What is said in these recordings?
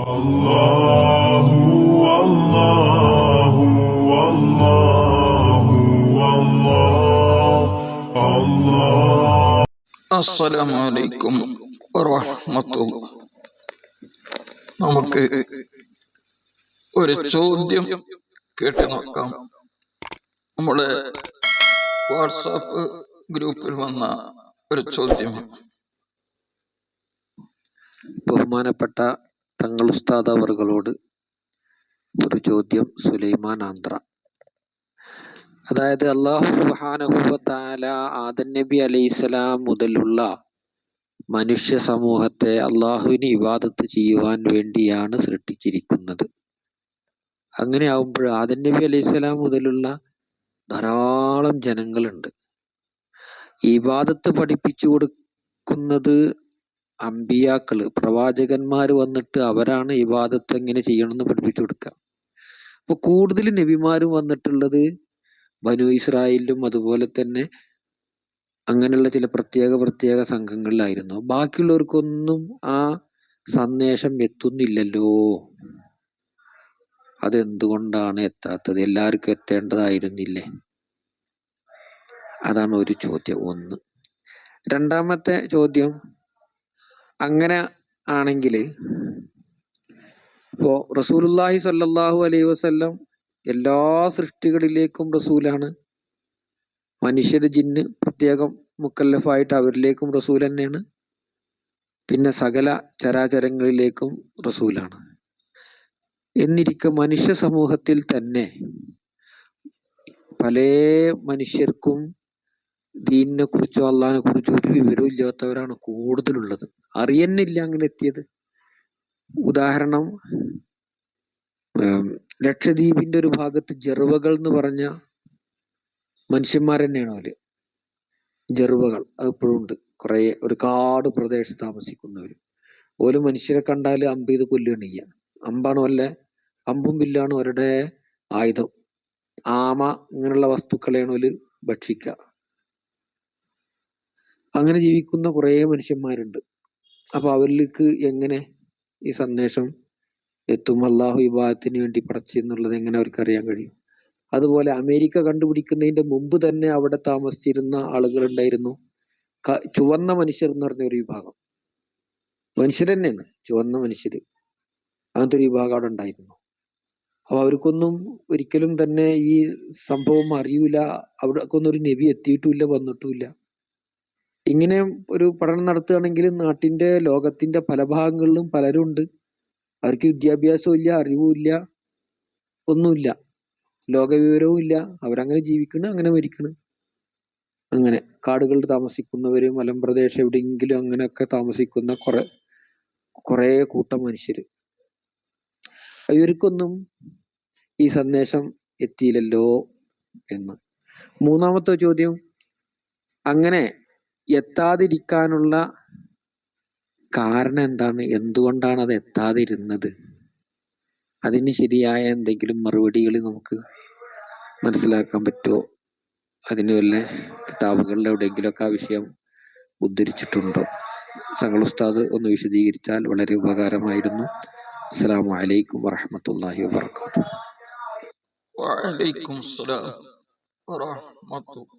അല്ലാഹു അല്ലാഹു അല്ലാഹു അല്ലാഹു. അസ്സലാമു അലൈക്കും വറഹ്മത്തുള്ളാഹി. നമുക്ക് ഒരു ചോദ്യം കേട്ട് നോക്കാം. നമ്മുടെ വാട്സാപ്പ് ഗ്രൂപ്പിൽ വന്ന ഒരു ചോദ്യമാണ്. ബഹുമാനപ്പെട്ട തങ്ങൾ ഉസ്താദ് അവറുകളോട് ഒരു ചോദ്യം. സുലൈമാൻ ആന്ധ്ര. അതായത് അല്ലാഹു സുബ്ഹാനഹു വ തആല ആദം നബി അലൈഹിസ്സലാം മുതലുള്ള മനുഷ്യ സമൂഹത്തെ അള്ളാഹുവിന് ഇബാദത്ത് ചെയ്യുവാൻ വേണ്ടിയാണ് സൃഷ്ടിച്ചിരിക്കുന്നത്. അങ്ങനെ ആവുമ്പോൾ ആദം നബി അലൈഹിസ്സലാം മുതലുള്ള ധാരാളം ജനങ്ങളുണ്ട്. ഇബാദത്ത് പഠിപ്പിച്ചു കൊടുക്കുന്നത് അമ്പിയാക്കള്, പ്രവാചകന്മാര് വന്നിട്ട് അവരാണ് ഇബാദത്ത് എങ്ങനെ ചെയ്യണമെന്ന് പഠിപ്പിച്ചു കൊടുക്കുക. അപ്പൊ കൂടുതൽ നബിമാരും വന്നിട്ടുള്ളത് ബനു ഇസ്രായേലിലും അതുപോലെ തന്നെ അങ്ങനെയുള്ള ചില പ്രത്യേക സംഘങ്ങളിലായിരുന്നു. ബാക്കിയുള്ളവർക്കൊന്നും ആ സന്ദേശം എത്തുന്നില്ലല്ലോ. അതെന്തുകൊണ്ടാണ് എത്താത്തത്? എല്ലാവർക്കും എത്തേണ്ടതായിരുന്നില്ലേ? അതാണ് ഒരു ചോദ്യം. ഒന്ന്. രണ്ടാമത്തെ ചോദ്യം, അങ്ങനെ ആണെങ്കിൽ ഇപ്പോ റസൂലുള്ളാഹി സ്വല്ലല്ലാഹു അലൈഹി വസല്ലം എല്ലാ സൃഷ്ടികളിലേക്കും റസൂലാണ്. മനുഷ്യര് ജിന്ന് പ്രത്യേകം മുക്കല്ലഫായിട്ട് അവരിലേക്കും റസൂൽ തന്നെയാണ്. പിന്നെ സകല ചരാചരങ്ങളിലേക്കും റസൂലാണ്. എന്നിരിക്കെ മനുഷ്യ സമൂഹത്തിൽ തന്നെ പല മനുഷ്യർക്കും ദീനിനെ കുറിച്ചോ അള്ളാഹിനെ കുറിച്ചോ ഒരു വിവരവും ഇല്ലാത്തവരാണ് കൂടുതലുള്ളത്. അറിയുന്നില്ല അങ്ങനെ എത്തിയത്. ഉദാഹരണം, ലക്ഷദ്വീപിന്റെ ഒരു ഭാഗത്ത് ജർവകൾ എന്ന് പറഞ്ഞ മനുഷ്യന്മാർ തന്നെയാണ് അവര്. ജർവകൾ അത് ഇപ്പോഴും ഉണ്ട്. കുറെ ഒരു കാട് പ്രദേശത്ത് താമസിക്കുന്നവര്. ഓരോ മനുഷ്യരെ കണ്ടാല് അമ്പ് ചെയ്ത് കൊല്ലുകയാണ് ചെയ്യുക. അമ്പാണ് വല്ല അമ്പും വില്ലാണ് അവരുടെ ആയുധം. ആമ ഇങ്ങനെയുള്ള വസ്തുക്കളെയാണ് അവര് ഭക്ഷിക്കുക. അങ്ങനെ ജീവിക്കുന്ന കുറെ മനുഷ്യന്മാരുണ്ട്. അപ്പൊ അവരിലേക്ക് എങ്ങനെ ഈ സന്ദേശം എത്തും? അള്ളാഹു ഇബാദത്തിന് വേണ്ടി പടച്ചു എന്നുള്ളത് എങ്ങനെ അവർക്ക് അറിയാൻ കഴിയും? അതുപോലെ അമേരിക്ക കണ്ടുപിടിക്കുന്നതിന്റെ മുമ്പ് തന്നെ അവിടെ താമസിച്ചിരുന്ന ആളുകൾ ഉണ്ടായിരുന്നു. ചുവന്ന മനുഷ്യർ എന്ന് പറഞ്ഞ ഒരു വിഭാഗം. മനുഷ്യർ തന്നെയാണ്, ചുവന്ന മനുഷ്യര്. അങ്ങനത്തെ ഒരു വിഭാഗം അവിടെ ഉണ്ടായിരുന്നു. അപ്പൊ അവർക്കൊന്നും ഒരിക്കലും തന്നെ ഈ സംഭവം അറിയൂല. അവിടേക്കൊന്നും ഒരു നബി എത്തിയിട്ടുമില്ല, വന്നിട്ടുമില്ല. ഇങ്ങനെ ഒരു പഠനം നടത്തുകയാണെങ്കിൽ നാട്ടിന്റെ ലോകത്തിന്റെ പല ഭാഗങ്ങളിലും പലരും ഉണ്ട്. അവർക്ക് വിദ്യാഭ്യാസവും ഇല്ല, അറിവുമില്ല, ഒന്നുമില്ല, ലോകവിവരവും ഇല്ല. അവരങ്ങനെ ജീവിക്കണ്, അങ്ങനെ മരിക്കണ്. അങ്ങനെ കാടുകളിൽ താമസിക്കുന്നവര്, മലമ്പ്രദേശം എവിടെയെങ്കിലും അങ്ങനെയൊക്കെ താമസിക്കുന്ന കുറെ കൂട്ടം മനുഷ്യര്. ഇവർക്കൊന്നും ഈ സന്ദേശം എത്തിയില്ലല്ലോ എന്ന്. മൂന്നാമത്തെ ചോദ്യം, അങ്ങനെ എത്താതിരിക്കാനുള്ള കാരണം എന്താണ്? എന്തുകൊണ്ടാണ് അത് എത്താതിരുന്നത്? അതിന് ശരിയായ എന്തെങ്കിലും മറുപടികൾ നമുക്ക് മനസ്സിലാക്കാൻ പറ്റുമോ? അതിന് വല്ല കിതാബുകളിൽ എവിടെയെങ്കിലുമൊക്കെ ആ വിഷയം ഉദ്ധരിച്ചിട്ടുണ്ടോ? തങ്ങൾ ഉസ്താദ് ഒന്ന് വിശദീകരിച്ചാൽ വളരെ ഉപകാരമായിരുന്നു. അസ്സലാമു അലൈക്കും വറഹ്മത്തുള്ളാഹി വബറകാതുഹു. വഅലൈക്കും സലാം വറഹ്മത്തുള്ളാഹി.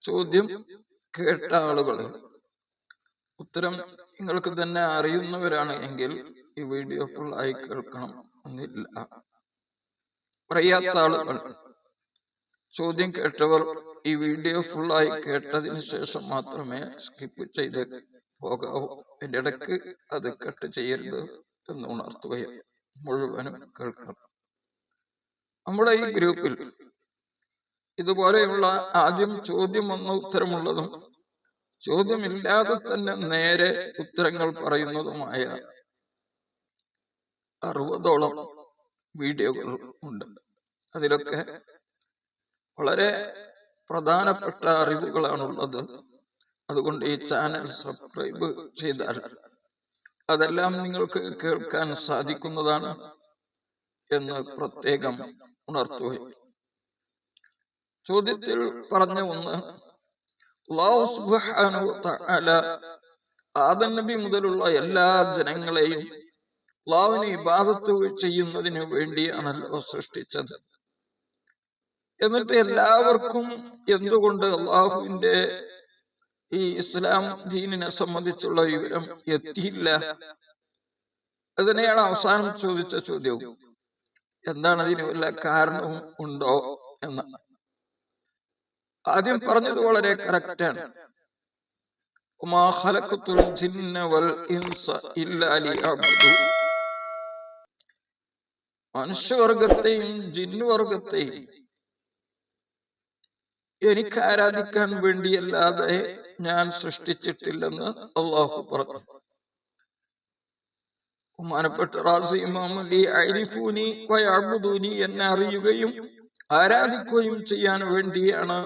ചോദ്യം കേട്ട ആളുകൾ ഉത്തരം നിങ്ങൾക്ക് തന്നെ അറിയുന്നവരാണ് എങ്കിൽ ഈ വീഡിയോ ഫുൾ ആയി കേൾക്കണം എന്നില്ല. അറിയാത്ത ആളുകൾ, ചോദ്യം കേട്ടവർ ഈ വീഡിയോ ഫുൾ ആയി കേട്ടതിന് ശേഷം മാത്രമേ സ്കിപ്പ് ചെയ്ത് പോകാവൂ. അതിന്റെ ഇടയ്ക്ക് അത് കട്ട് ചെയ്യരുത് എന്ന് ഉണർത്തുകയും മുഴുവനും കേൾക്കണം. നമ്മുടെ ഈ ഗ്രൂപ്പിൽ ഇതുപോലെയുള്ള ആദ്യം ചോദ്യം വന്ന ഉത്തരമുള്ളതും ചോദ്യമില്ലാതെ തന്നെ നേരെ ഉത്തരങ്ങൾ പറയുന്നതുമായ 60ഓളം വീഡിയോകൾ ഉണ്ട്. അതിലൊക്കെ വളരെ പ്രധാനപ്പെട്ട അറിവുകളാണുള്ളത്. അതുകൊണ്ട് ഈ ചാനൽ സബ്സ്ക്രൈബ് ചെയ്താൽ അതെല്ലാം നിങ്ങൾക്ക് കേൾക്കാൻ സാധിക്കുന്നതാണ് എന്ന് പ്രത്യേകം ഉണർത്തുകയും. ചോദ്യത്തിൽ പറഞ്ഞ ഒന്ന്, അല്ലാഹു സുബ്ഹാനഹു വ തആല ആദം നബി മുതലുള്ള എല്ലാ ജനങ്ങളെയും അള്ളാഹുവിനെ ഇബാദത്ത് ചെയ്യുന്നതിന് വേണ്ടിയാണല്ലോ സൃഷ്ടിച്ചത്. എന്നിട്ട് എല്ലാവർക്കും എന്തുകൊണ്ട് അള്ളാഹുവിന്റെ ഈ ഇസ്ലാം ദീനിനെ സംബന്ധിച്ചുള്ള വിവരം എത്തിയില്ല? അതിനെയാണ് അവസാനം ചോദിച്ച ചോദ്യവും. എന്താണ് അതിന് വല്ല കാരണവും ഉണ്ടോ എന്ന്. ആദ്യം പറഞ്ഞത് വളരെ കറക്റ്റാണ്. മനുഷ്യവർഗത്തെയും ജിന്നുവർഗത്തെയും എനിക്ക് ആരാധിക്കാൻ വേണ്ടിയല്ലാതെ ഞാൻ സൃഷ്ടിച്ചിട്ടില്ലെന്ന് അള്ളാഹു പറഞ്ഞു. ബഹുമാനപ്പെട്ട റാസി ഇമാം അലി അരിഫൂനി വയഅബ്ദൂനി എന്നെ അറിയുകയും ആരാധിക്കുകയും ചെയ്യാൻ വേണ്ടിയാണ്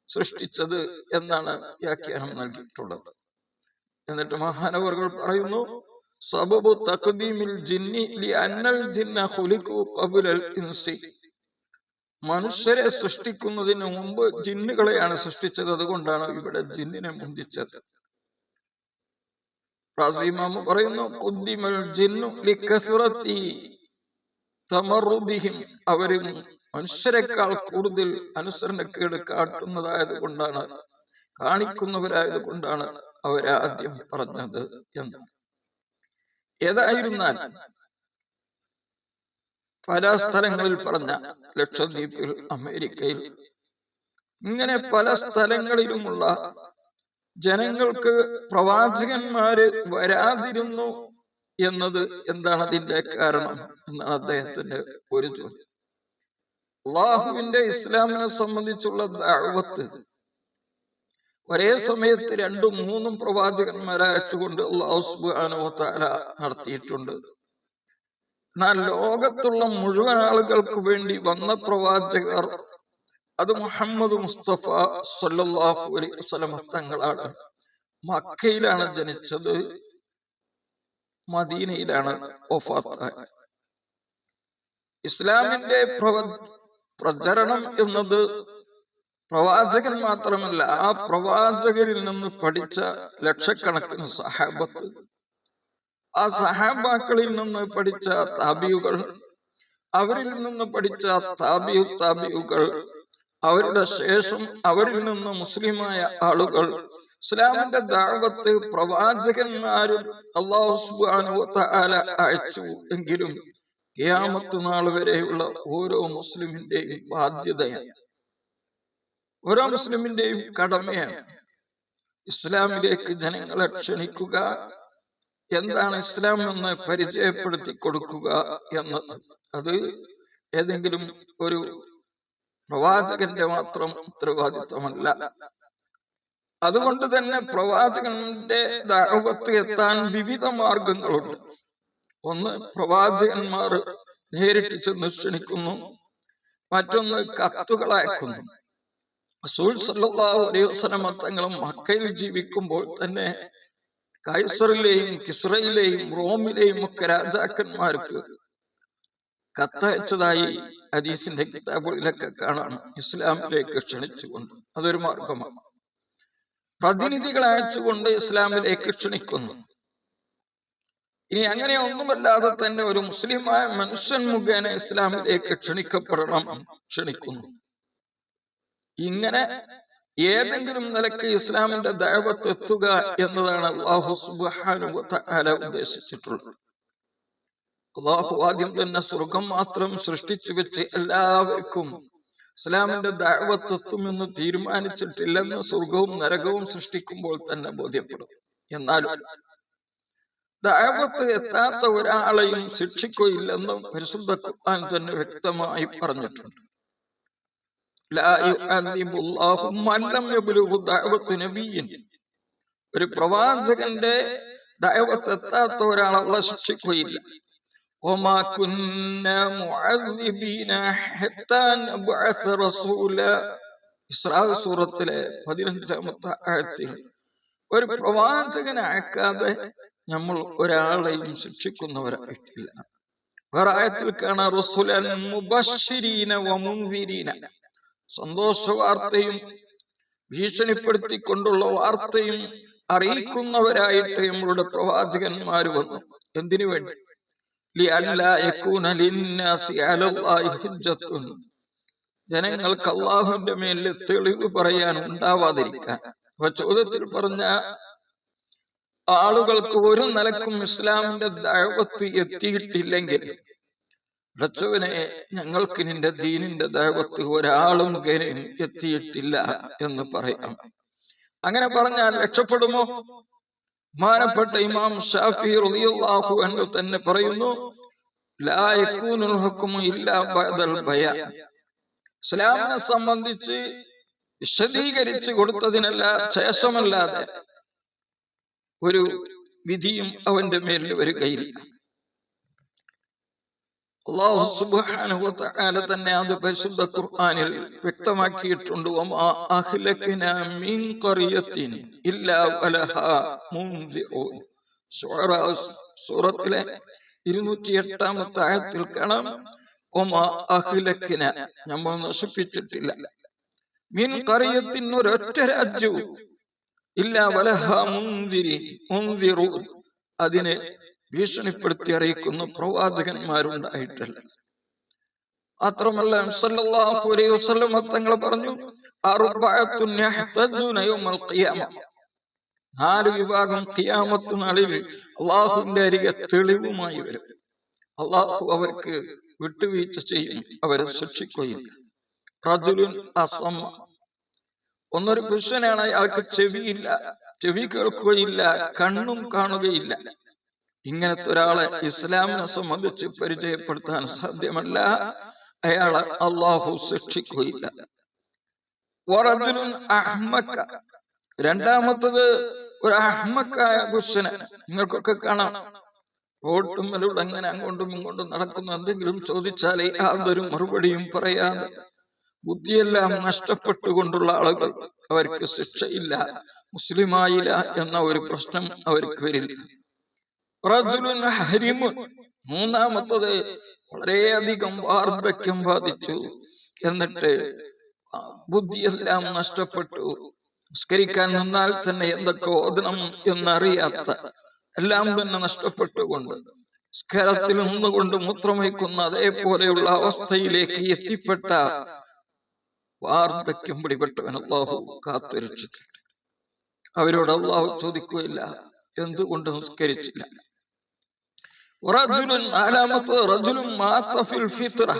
സൃഷ്ടിച്ചത് എന്നാണ് വ്യാഖ്യാനം നൽകിയിട്ടുള്ളത്. എന്നിട്ട് മഹാനവർകൾ പറയുന്നു, സബബു തഖ്ദീമിൽ ജിന്നി ലിഅന്നൽ ജിന്ന ഖുലിഖു ഖബ്ലൽ ഇൻസി. മനുഷ്യരെ സൃഷ്ടിക്കുന്നതിന് മുമ്പ് ജിന്നുകളെയാണ് സൃഷ്ടിച്ചത്. അതുകൊണ്ടാണ് ഇവിടെ ജിന്നിനെ മുന്തിച്ചത്. റാസിമാമ പറയുന്നു, ഖുദ്ദിമൽ ജിന്നു ലികസ്റതി തമറുദിഹിം. അവര് മനുഷ്യരെക്കാൾ കൂടുതൽ അനുസരണക്കേട് കാണിക്കുന്നവരായത് കൊണ്ടാണ് അവരെ ആദ്യം പറഞ്ഞത് എന്ന്. ഏതായിരുന്നാൽ പല സ്ഥലങ്ങളിൽ പറഞ്ഞ, ലക്ഷദ്വീപിൽ, അമേരിക്കയിൽ, ഇങ്ങനെ പല സ്ഥലങ്ങളിലുമുള്ള ജനങ്ങൾക്ക് പ്രവാചകന്മാര് വരാതിരുന്നു എന്നത് എന്താണ് അതിന്റെ കാരണം എന്നാണ് അദ്ദേഹത്തിന്റെ ഒരു ചോദ്യം. അള്ളാഹുവിന്റെ ഇസ്ലാമിനെ സംബന്ധിച്ചുള്ള ദഅവത്ത് ഒരേ സമയത്ത് 2, 3 പ്രവാചകന്മാരെ അയച്ചുകൊണ്ട് അല്ലാഹു സുബ്ഹാനഹു വ തആല നടത്തിയിട്ടുണ്ട്. എന്നാൽ ലോകത്തുള്ള മുഴുവൻ ആളുകൾക്ക് വേണ്ടി വന്ന പ്രവാചകർ അത് മുഹമ്മദ് മുസ്തഫ സല്ലല്ലാഹു അലൈഹി വസല്ലം തങ്ങളാണ്. മക്കയിലാണ് ജനിച്ചത്, മദീനയിലാണ് വഫാത്തായത്. ഇസ്ലാമിന്റെ പ്രചരണം എന്നത് പ്രവാചകൻ മാത്രമല്ല, ആ പ്രവാചകരിൽ നിന്ന് പഠിച്ച ലക്ഷക്കണക്കിന് സഹാബത്ത്, ആ സഹാബാക്കളിൽ നിന്ന് പഠിച്ച താബിയുകൾ, അവരിൽ നിന്ന് പഠിച്ച താബിയുകൾ, അവരുടെ ശേഷം അവരിൽ നിന്ന് മുസ്ലിമായ ആളുകൾ, ഇസ്ലാമിന്റെ ദഅവത്ത് പ്രവാചകന്മാരും അല്ലാഹു സുബ്ഹാനഹു വ തആല അയച്ചു എങ്കിലും ഖിയാമത്ത് നാൾ വരെയുള്ള ഓരോ മുസ്ലിമിന്റെയും ബാധ്യതയാണ്, ഓരോ മുസ്ലിമിന്റെയും കടമയാണ് ഇസ്ലാമിലേക്ക് ജനങ്ങളെ ക്ഷണിക്കുക, എന്താണ് ഇസ്ലാം എന്ന് പരിചയപ്പെടുത്തി കൊടുക്കുക എന്നത്. അത് ഏതെങ്കിലും ഒരു പ്രവാചകന്റെ മാത്രം ഉത്തരവാദിത്വമല്ല. അതുകൊണ്ട് തന്നെ പ്രവാചകന്റെ ദഅവത്ത് എത്താൻ വിവിധ മാർഗങ്ങളുണ്ട്. ഒന്ന്, പ്രവാചകന്മാർ നേരിട്ട് ചെന്ന് ക്ഷണിക്കുന്നു. മറ്റൊന്ന്, കത്തുകൾ അയക്കുന്നു. റസൂൽ സല്ലല്ലാഹു അലൈഹി വസല്ലം തങ്ങളും മക്കയിൽ ജീവിക്കുമ്പോൾ തന്നെ കൈസറിലെയും കിസ്റയിലെയും റോമിലെയും ഒക്കെ രാജാക്കന്മാർക്ക് കത്തയച്ചതായി ഹദീസിന്റെ കിതാബുകളിലൊക്കെ കാണാം, ഇസ്ലാമിലേക്ക് ക്ഷണിച്ചുകൊണ്ട്. അതൊരു മാർഗമാണ്. പ്രതിനിധികളെ അയച്ചുകൊണ്ട് ഇസ്ലാമിലേക്ക് ക്ഷണിക്കുന്നു. ഇനി അങ്ങനെ ഒന്നുമല്ലാതെ തന്നെ ഒരു മുസ്ലിമായ മനുഷ്യൻ മുഖേന ഇസ്ലാമിലേക്ക് ക്ഷണിക്കുന്നു. ഇങ്ങനെ ഏതെങ്കിലും നിലക്ക് ഇസ്ലാമിന്റെ ദഅവത്ത് എത്തുക എന്നതാണ് അല്ലാഹു സുബ്ഹാനഹു വ തആല ഉദ്ദേശിച്ചിട്ടുള്ളത്. അല്ലാഹു ആദ്യം തന്നെ സ്വർഗം മാത്രം സൃഷ്ടിച്ചു വെച്ച് എല്ലാവർക്കും ഇസ്ലാമിന്റെ ദഅവത്ത് എത്തുമെന്ന് തീരുമാനിച്ചിട്ടില്ലെന്ന് സ്വർഗവും നരകവും സൃഷ്ടിക്കുമ്പോൾ തന്നെ ബോധ്യപ്പെടും. എന്നാലും ദഅവത്ത് എത്താത്ത ഒരാളെയും ശിക്ഷിക്കുകയില്ലെന്നും പരിശുദ്ധ ഖുർആൻ തന്നെ വ്യക്തമായി പറഞ്ഞിട്ടുണ്ട്. ഒരു പ്രവാചകന്റെ ദഅവത്ത് എത്താത്ത ഒരാളെ അല്ലാഹു ശിക്ഷിക്കുകയില്ല. ഇസ്രാ സൂറത്തിലെ 15-ാമത്തെ ആയത്തിൽ ഒരു പ്രവാചകനെ അയക്കാതെ നമ്മൾ ഒരാളെയും ശിക്ഷിക്കുന്നവരായിട്ടില്ല. വേറെ ആയത്തിൽ കാണാം, റസൂലൻ മുബശ്ശിരീന വമുൻദിരീന, സന്തോഷ വാർത്തയും ഭീഷണിപ്പെടുത്തിക്കൊണ്ടുള്ള വാർത്തയും അറിയിക്കുന്നവരായിട്ട് നമ്മളുടെ പ്രവാചകന്മാര് വന്നു. എന്തിനു വേണ്ടി? ലിഅല്ലാ യകൂന ലിന്നാസി അലല്ലാഹി ഹുജ്ജത്തുൻ, ജനങ്ങൾക്ക് അല്ലാഹുവിന്റെ മേൽ തെളിവ് പറയാൻ ഉണ്ടാവാതിരിക്കാൻ. അപ്പൊ ചോദ്യത്തിൽ പറഞ്ഞ ആളുകൾക്ക് ഒരു നിലക്കും ഇസ്ലാമിന്റെ ദഅവത്ത് എത്തിയിട്ടില്ലെങ്കിൽ, റസൂലേ ഞങ്ങൾക്ക് നിന്റെ ദീനിന്റെ ദഅവത്ത് ഒരാളും എത്തിയിട്ടില്ല എന്ന് പറയാം. അങ്ങനെ പറഞ്ഞാൽ രക്ഷപ്പെടുമോ? ബഹുമാനപ്പെട്ട ഇമാം ശാഫിഈ റളിയല്ലാഹു അൻഹു തന്നെ പറയുന്നു, ലാ യകൂനുൽ ഹുക്മു ഇല്ലാ ബഅദൽ ബയാൻ. ഇസ്ലാമിനെ സംബന്ധിച്ച് വിശദീകരിച്ചു കൊടുത്തതിനല്ല ശേഷമല്ലാതെ ഒരു വിധിയും അവന്റെ മേലിൽ വരികയില്ല. അല്ലാഹു സുബ്ഹാനഹു വ തആല തന്നെ അത് പരിശുദ്ധ ഖുർആനിൽ വ്യക്തമാക്കിയിട്ടുണ്ട്. വമാ അഹ്ലക്നാ മിൻ ഖറിയത്തിൻ ഇല്ലാ വലഹാ മുൻദിഊൻ. ശുഅറാ സൂറത്തിലെ 208-ാമത്തെ ആയത്തിൽ കാണാം, വമാ അഹ്ലക്നാ, നമ്മൾ നശിപ്പിച്ചിട്ടില്ല, മിൻ ഖറിയത്തിൻ, ഒരൊറ്റ രാജ്യവും, ഇല്ലാ വലഹാ മുൻദിറൂൻ, അതിനെ ഭീഷണിപ്പെടുത്തി അറിയിക്കുന്ന പ്രവാചകന്മാരുണ്ടായിട്ടല്ല. മാത്രമല്ല സല്ലല്ലാഹു അലൈഹി വസല്ലം തങ്ങൾ പറഞ്ഞു, അർബഅത്തുൻ യഹ്തജൂന യൗമൽ ഖിയാമ, 4 വിഭാഗം ഖിയാമത്ത് നാളിൽ അല്ലാഹുവിന്റെ അരികെ തെളിവുമായി വരും. അല്ലാഹു അവർക്ക് വിട്ടുവീഴ്ച ചെയ്യും, അവരെ ശിക്ഷിക്കുകയില്ല. റജുലുൻ അസമ, ഒന്നൊരു പുരുഷനാണ്, അയാൾക്ക് ചെവിയില്ല, ചെവി കേൾക്കുകയില്ല, കണ്ണും കാണുകയില്ല. ഇങ്ങനത്തെ ഒരാളെ ഇസ്ലാമിനെ സംബന്ധിച്ച് പരിചയപ്പെടുത്താൻ സാധ്യമല്ല, അയാളെ അല്ലാഹു ശിക്ഷിക്കുകയില്ല. വറജുലുൻ അഹ്മക, രണ്ടാമത്തത് ഒരു അഹ്മക്കായ പുരുഷന്. നിങ്ങൾക്കൊക്കെ കാണാം, റോട്ടുമ്മലൂടെ അങ്ങനെ അങ്ങോട്ടും ഇങ്ങോട്ടും നടക്കുന്ന എന്തെങ്കിലും ചോദിച്ചാൽ യാതൊരു മറുപടിയും പറയാതെ ബുദ്ധിയെല്ലാം നഷ്ടപ്പെട്ടുകൊണ്ടുള്ള ആളുകൾ, അവർക്ക് ശിക്ഷയില്ല, മുസ്ലിമായില്ല എന്ന ഒരു പ്രശ്നം അവർക്ക് വരില്ല. റജുലുൻ ഹരിമുൻ, മൂന്നാമത്തത് വളരെയധികം വാർദ്ധക്യം ബാധിച്ചു, എന്നിട്ട് ബുദ്ധിയെല്ലാം നഷ്ടപ്പെട്ടു, നിസ്കരിക്കാൻ നിന്നാൽ തന്നെ എന്തൊക്കെ ഓതണം എന്നറിയാത്ത, എല്ലാം തന്നെ നഷ്ടപ്പെട്ടുകൊണ്ട് നിസ്കാരത്തിൽ നിന്നുകൊണ്ട് മൂത്രമൊഴിക്കുന്ന അതേപോലെയുള്ള അവസ്ഥയിലേക്ക് എത്തിപ്പെട്ട വാർദ്ധക്യം പിടിപെട്ടവൻ അല്ലാഹു കാത്തുരക്ഷിക്കട്ടെ. അവരോട് അല്ലാഹു ചോദിക്കുകയില്ല എന്തുകൊണ്ട് നിസ്കരിച്ചില്ല. നാലാമത്തെ റജുലുൻ മാത ഫിൽ ഫിത്ര,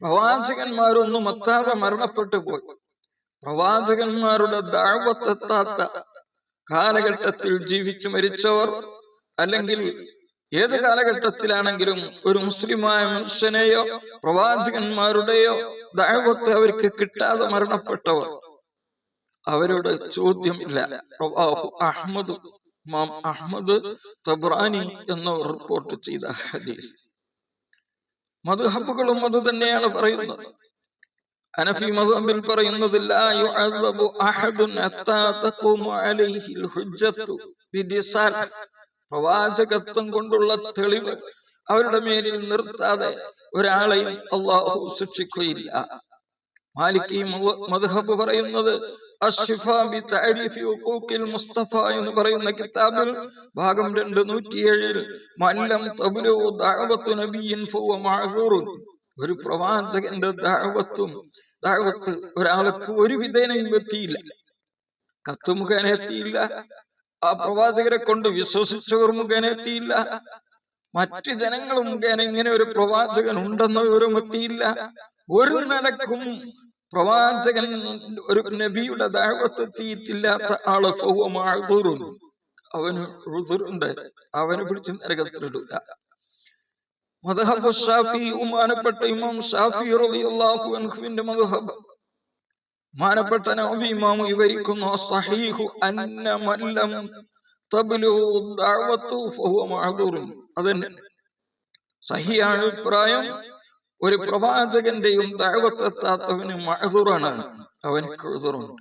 പ്രവാചകന്മാരൊന്നും എത്താതെ മരണപ്പെട്ടു പോയി. പ്രവാചകന്മാരുടെ ദഅവത്ത് എത്താത്ത കാലഘട്ടത്തിൽ ജീവിച്ചു മരിച്ചവർ, അല്ലെങ്കിൽ ഏത് കാലഘട്ടത്തിലാണെങ്കിലും ഒരു മുസ്ലിമായ മനുഷ്യനെയോ പ്രവാചകന്മാരുടെയോ ദഅവത്ത് അവർക്ക് കിട്ടാതെ മരണപ്പെട്ടവർ, അവരുടെ ചോദ്യമില്ല. അഹ്മദ്, ഇമാം അഹ്മദ് തബ്റാനി എന്നവർ റിപ്പോർട്ട് ചെയ്ത ഹദീസ്. മദ്ഹബുകളും അത് തന്നെയാണ് പറയുന്നത്. ഹനഫി മദ്ഹബിൽ പറയുന്നത്, ലാ യുഅദബു അഹദുൻ ഹത്താ തഖൂമു അലൈഹിൽ ഹുജ്ജത്തു ബിദിസാൽ, പ്രവാചകത്വം കൊണ്ടുള്ള തെളിവ് അവരുടെ മേലിൽ നിർത്താതെ ഒരാളെയും അല്ലാഹു ശിക്ഷിക്കുകയില്ല. മാലിക്കി മദ്ഹബ് പറയുന്നത്, അശ്ശിഫാ ബി തഅരീഫി ഹുഖൂഖിൽ മുസ്തഫ എന്ന് പറയുന്ന കിതാബിൽ ഭാഗം 2 107 മല്ലം തബ്ലു ദഅവത്തു നബിയിൻ ഫഹുവ മഅ്സൂറുൻ, ഒരു പ്രവാചകന്റെ ദഅവത്ത് ഒരാൾക്ക് ഒരു വിധേനയും എത്തിയില്ല, കത്ത് മുഖേന എത്തിയില്ല, ആ പ്രവാചകരെ കൊണ്ട് വിശ്വസിച്ചവർ മുഖേന എത്തിയില്ല, മറ്റ് ജനങ്ങൾ മുഖേന ഇങ്ങനെ ഒരു പ്രവാചകൻ ഉണ്ടെന്ന വിവരം എത്തിയില്ല. ഒരു നിലക്കും പ്രവാചകൻ, ഒരു നബിയുടെ ദഅവത്ത് എത്തിയിട്ടില്ലാത്ത ആള് ഫഹുവ മഅ്സൂറുൻ, അവന് ഉദ്റുണ്ട്, അവനെ പിടിച്ച് നരകത്തിലിടുക. മദ്ഹബ് ശാഫിഈ, ബഹുമാനപ്പെട്ട ഇമാം ശാഫിഈ റളിയല്ലാഹു അൻഹുവിന്റെ മദ്ഹബ്, ബഹുമാനപ്പെട്ട നബി ഇമാം വിവരിക്കുന്നു, സഹീഹു അന്ന മൻ ലം തബ്ലുഗു ദഅവതു ഫഹുവ മഅ്സൂറുൻ, അതന്നെ സഹിഹായ അഭിപ്രായം, ഒരു പ്രവാചകന്റെയും ദഅവത്ത് എത്താത്തവന് മഅ്സൂറാണ്, അവനക്ക് ഉദ്റുണ്ട്.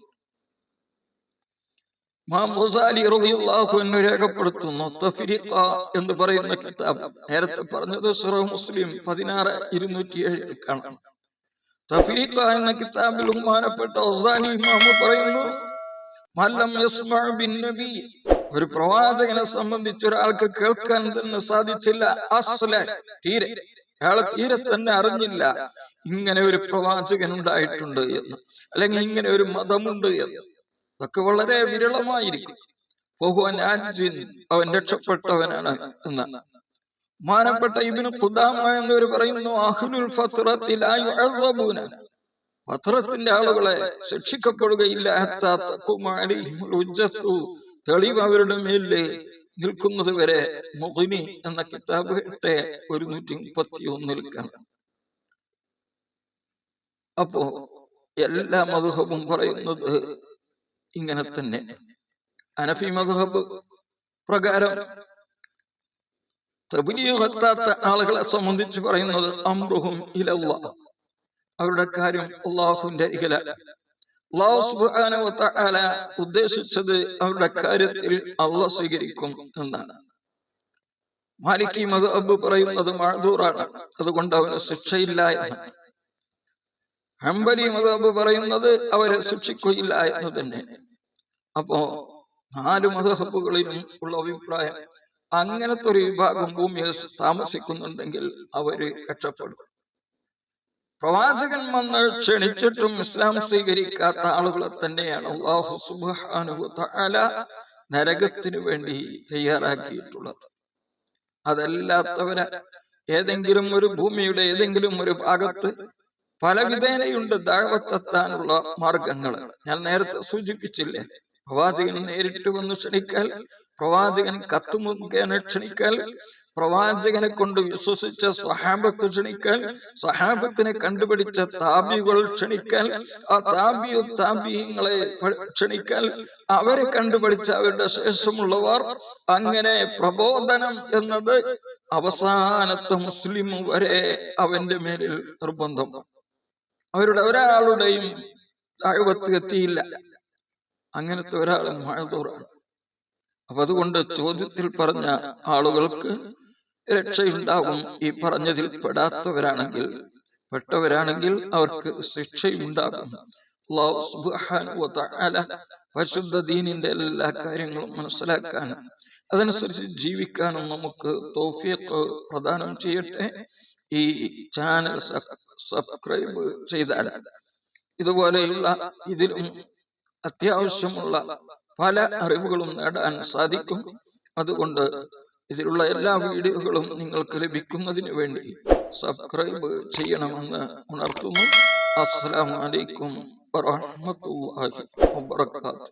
ഇമാം ഗസാലി റളിയല്ലാഹു അൻഹു രേഖപ്പെടുത്തുന്നു, തഫ്രീഖ എന്ന് പറയുന്ന കിതാബ്, നേരത്തെ പറഞ്ഞത് സഹീഹ് മുസ്ലിം 16-207 കാണാം. തഫ്രീഖ എന്ന കിതാബിൽ ബഹുമാനപ്പെട്ട ഗസാലി ഇമാം പറയുന്നു, മല്ലം യസ്മഉ ബിൻ നബി ഒരു പ്രവാചകനെ സംബന്ധിച്ച് ഒരാൾക്ക് കേൾക്കാൻ തന്നെ സാധിച്ചില്ല. തീരെ അയാൾ തീരെ തന്നെ അറിഞ്ഞില്ല ഇങ്ങനെ ഒരു പ്രവാചകൻ ഉണ്ടായിട്ടുണ്ട് എന്ന്, അല്ലെങ്കിൽ ഇങ്ങനെ ഒരു മതമുണ്ട് എന്ന്. അതൊക്കെ വളരെ വിരളമായിരിക്കും. അവൻ രക്ഷപ്പെട്ടവനാണ് എന്നാണ്. മാനപ്പെട്ട ഇബ്നു ഖുദാമ എന്നവർ പറയുന്നു, അഹ്ലുൽ ഫത്രത്തി ലാ യുഅദ്ദബൂന, ഫത്രത്തിന്റെ ആളുകളെ ശിക്ഷിക്കപ്പെടുകയില്ല, ഹത്താ തഖൂമ അലൈഹിമുൽ ഹുജ്ജത്തു, തെളിവ് അവരുടെ മേലിൽ നിൽക്കുന്നത് വരെ. മുഗ്നി എന്ന കിതാബ് 131 കാണാം. അപ്പോ എല്ലാ മദ്ഹബും പറയുന്നത് ഇങ്ങനെ തന്നെ. ഹനഫി മദ്ഹബ് പ്രകാരം തബ്ലീഗ് എത്താത്ത ആളുകളെ സംബന്ധിച്ച് പറയുന്നത് അംറുഹും ഇലല്ലാഹ്, അവരുടെ കാര്യം അല്ലാഹുവിന്റെ അരികിലാണ്. അല്ലാഹു സുബ്ഹാനഹു വ തആല ഉദ്ദേശിച്ചത് അവരുടെ കാര്യത്തിൽ അല്ലാഹ് സ്വീകരിക്കും എന്നാണ്. മാലിക്കി മദ്ഹബ് പറയുന്നത് മഅ്ദൂറാണ്, അതുകൊണ്ട് അവന് ശിക്ഷയില്ല എന്നാണ്. ഹംബലി മദ്ഹബ് പറയുന്നത് അവരെ ശിക്ഷിക്കുകയില്ല എന്ന് തന്നെ. അപ്പോ 4 മദ്ഹബുകളിലും ഉള്ള അഭിപ്രായം, അങ്ങനത്തെ ഒരു വിഭാഗം ഭൂമിയിൽ താമസിക്കുന്നുണ്ടെങ്കിൽ അവര് രക്ഷപ്പെടും. പ്രവാചകൻ വന്ന് ക്ഷണിച്ചിട്ടും ഇസ്ലാം സ്വീകരിക്കാത്ത ആളുകളെ തന്നെയാണ് അല്ലാഹു സുബ്ഹാനഹു വ തആല നരകത്തിനു വേണ്ടി തയ്യാറാക്കിയിട്ടുള്ളത്. അതല്ലാത്തവരെ ഏതെങ്കിലും ഒരു ഭൂമിയുടെ ഏതെങ്കിലും ഒരു ഭാഗത്ത് പല വിധേനയുണ്ട് ദഅവത്തെത്താനുള്ള മാർഗങ്ങൾ. ഞാൻ നേരത്തെ സൂചിപ്പിച്ചില്ലേ, പ്രവാചകൻ നേരിട്ട് വന്ന് ക്ഷണിക്കൽ, പ്രവാചകൻ കത്ത് മുഖേന ക്ഷണിക്കൽ, പ്രവാചകനെ കൊണ്ട് വിശ്വസിച്ച സ്വഹാബത്ത് ക്ഷണിക്കൽ, സ്വഹാബത്തിനെ കണ്ടുപിടിച്ച താബികൾ ക്ഷണിക്കൽ, ആ താബിയങ്ങളെ ക്ഷണിക്കൽ, അവരെ കണ്ടുപിടിച്ച അവരുടെ ശേഷമുള്ളവർ. അങ്ങനെ പ്രബോധനം എന്നത് അവസാനത്തെ മുസ്ലിം വരെ അവന്റെ മേലിൽ നിർബന്ധം. അവരുടെ ഒരാളുടെയും ദഅവത്ത് എത്തിയില്ല, അങ്ങനത്തെ ഒരാൾ മഅ്ദൂറാണ്. അപ്പൊ അതുകൊണ്ട് ചോദ്യത്തിൽ പറഞ്ഞ ആളുകൾക്ക് രക്ഷയുണ്ടാകും. ഈ പറഞ്ഞതിൽ പെട്ടവരാണെങ്കിൽ അവർക്ക് ശിക്ഷയുണ്ടാകും. അല്ലാഹു സുബ്ഹാനഹു വ തആല പരിശുദ്ധ ദീനിന്റെ എല്ലാ കാര്യങ്ങളും മനസ്സിലാക്കാനും അതനുസരിച്ച് ജീവിക്കാനും നമുക്ക് തൗഫീഖ് പ്രദാനം ചെയ്യട്ടെ. ഈ ചാനൽ സബ്സ്ക്രൈബ് ചെയ്താൽ ഇതുപോലെയുള്ള ഇതിലും അത്യാവശ്യമുള്ള പല അറിവുകളും നേടാൻ സാധിക്കും. അതുകൊണ്ട് ഇതിലുള്ള എല്ലാ വീഡിയോകളും നിങ്ങൾക്ക് ലഭിക്കുന്നതിന് വേണ്ടി സബ്സ്ക്രൈബ് ചെയ്യണമെന്ന് ഉണർത്തുന്നു. അസ്സലാമു അലൈക്കും വറഹ്മത്തുള്ളാഹി വബറകാതുഹു.